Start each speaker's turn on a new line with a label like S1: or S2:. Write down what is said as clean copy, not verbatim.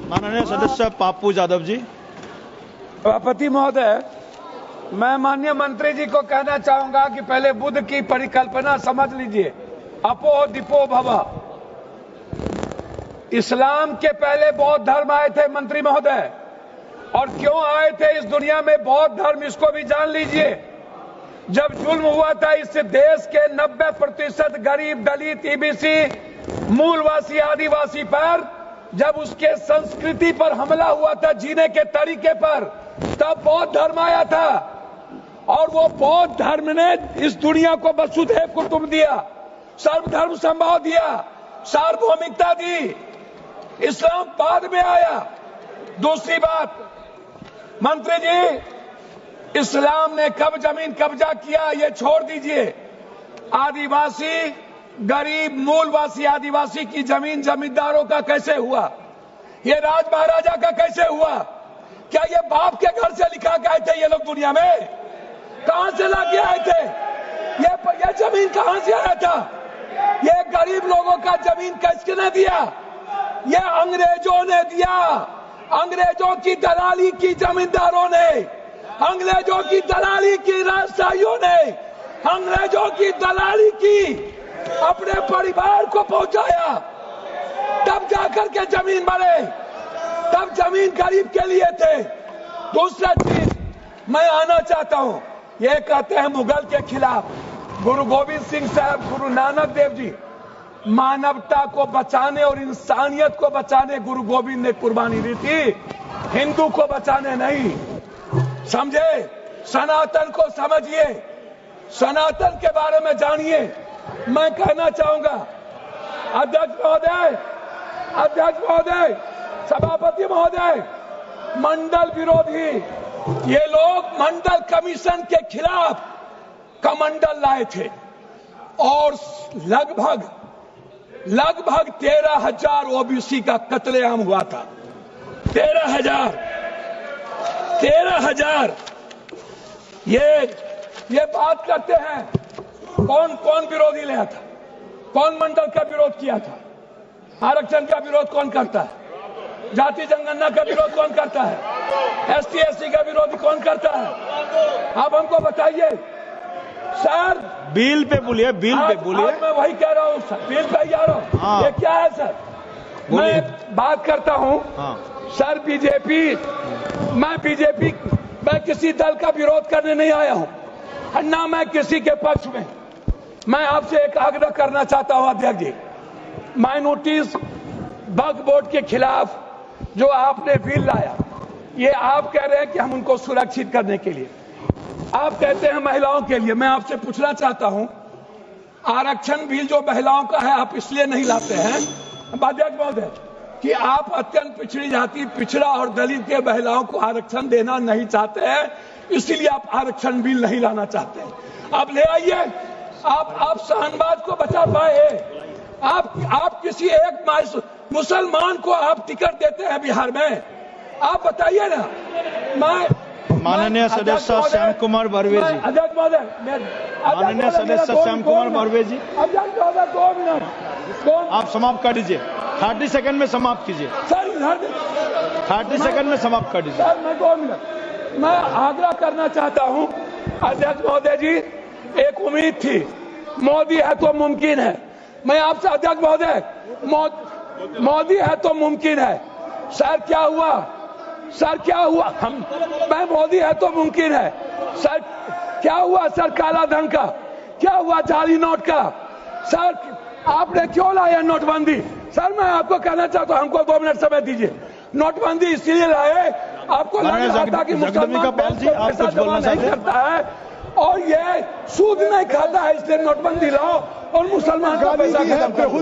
S1: माननीय सदस्य पाप्पू यादव जी।
S2: सभापति महोदय, मैं माननीय मंत्री जी को कहना चाहूंगा कि पहले बुद्ध की परिकल्पना समझ लीजिए, अपो दीपो भव। इस्लाम के पहले बौद्ध धर्म आए थे मंत्री महोदय, और क्यों आए थे इस दुनिया में बौद्ध धर्म, इसको भी जान लीजिए। जब जुल्म हुआ था इस देश के 90% गरीब, दलित, ईबीसी, मूलवासी, आदिवासी पर, जब उसके संस्कृति पर हमला हुआ था, जीने के तरीके पर, तब बौद्ध धर्म आया था। और वो बौद्ध धर्म ने इस दुनिया को वसुधैव कुटुंब दिया, सर्वधर्म संभाव दिया, सार्वभौमिकता दी। इस्लाम बाद में आया। दूसरी बात, मंत्री जी, इस्लाम ने कब जमीन कब्जा किया ये छोड़ दीजिए। आदिवासी, गरीब, मूलवासी आदिवासी की जमीन जमींदारों का कैसे हुआ? ये राज महाराजा का कैसे हुआ? क्या ये बाप के घर से लिखा के आए थे ये लोग दुनिया में? कहां से लाके आए थे? ये जमीन कहां से आया था? ये गरीब लोगों का जमीन किसने दिया? ये अंग्रेजों ने दिया। अंग्रेजों की दलाली की जमींदारों ने, अंग्रेजों की दलाली की राजशाहियों ने, अंग्रेजों की दलाली की अपने परिवार को पहुंचाया, तब जाकर के जमीन बने, तब जमीन गरीब के लिए थे। दूसरा चीज मैं आना चाहता हूं, ये कहते हैं मुगल के खिलाफ। गुरु गोविंद सिंह साहब, गुरु नानक देव जी, मानवता को बचाने और इंसानियत को बचाने गुरु गोविंद ने कुर्बानी दी थी, हिंदू को बचाने नहीं। समझे? सनातन को समझिए, सनातन के बारे में जानिए। मैं कहना चाहूंगा, अध्यक्ष महोदय, सभापति महोदय, मंडल विरोधी ये लोग मंडल कमीशन के खिलाफ कमंडल लाए थे, और लगभग 13,000 ओबीसी का कत्लेआम हुआ था। 13,000। ये बात करते हैं, कौन विरोधी लाया था? कौन मंडल का विरोध किया था? आरक्षण का विरोध कौन करता है? जाति जनगणना का विरोध कौन करता है? ST SC का विरोध कौन करता है? आप हमको बताइए सर।
S1: बिल पे बोलिए, बिल पे बोलिए।
S2: मैं वही कह रहा हूँ सर, बिल पे ही आ रहा हूँ।
S1: हाँ।
S2: ये क्या है सर? मैं बात करता हूँ।
S1: हाँ।
S2: सर मैं किसी दल का विरोध करने नहीं आया हूँ, ना मैं किसी के पक्ष में। मैं आपसे एक आग्रह करना चाहता हूँ अध्यक्ष जी, माइनॉरिटीज वक्फ बोर्ड के खिलाफ जो आपने बिल लाया, ये आप कह रहे हैं कि हम उनको सुरक्षित करने के लिए, आप कहते हैं महिलाओं के लिए। मैं आपसे पूछना चाहता हूं, आरक्षण बिल जो महिलाओं का है आप इसलिए नहीं लाते हैं अध्यक्ष महोदय कि आप अत्यंत पिछड़ी जाति, पिछड़ा और दलित के महिलाओं को आरक्षण देना नहीं चाहते हैं, इसीलिए आप आरक्षण बिल नहीं लाना चाहते हैं। आप ले आइए। आप शाहनवाज को बचा पाए? आप किसी एक मुसलमान को आप टिकट देते हैं बिहार में? आप बताइए ना।
S1: माननीय सदस्य श्याम कुमार बर्वे जी।
S2: अध्यक्ष महोदय,
S1: माननीय सदस्य श्याम कुमार बर्वे जी,
S2: अध्यक्ष महोदय 2 मिनट
S1: आप समाप्त कर दीजिए। 30 सेकंड में समाप्त कीजिए
S2: सर।
S1: 30 सेकंड में समाप्त कर दीजिए
S2: सर। मैं 2 मिनट मैं आग्रह करना चाहता हूं अध्यक्ष महोदय जी, एक उम्मीद थी, मोदी है तो मुमकिन है। मैं आपसे अध्यक्ष महोदय, मोदी है तो मुमकिन है। सर क्या हुआ? मैं मोदी है तो मुमकिन है। सर क्या हुआ? सर काला धन का क्या हुआ? जाली नोट का? सर आपने क्यों लाया नोटबंदी? सर मैं आपको कहना चाहता हूं, हमको 2 मिनट समय दीजिए। नोटबंदी इसीलिए लाए, आपको लग रहा था कि मुसलमान पैसा जमा नहीं करता है और ये सूद नहीं खाता है, इसलिए नोटबंदी लाओ और मुसलमान का पैसा खत्म करो।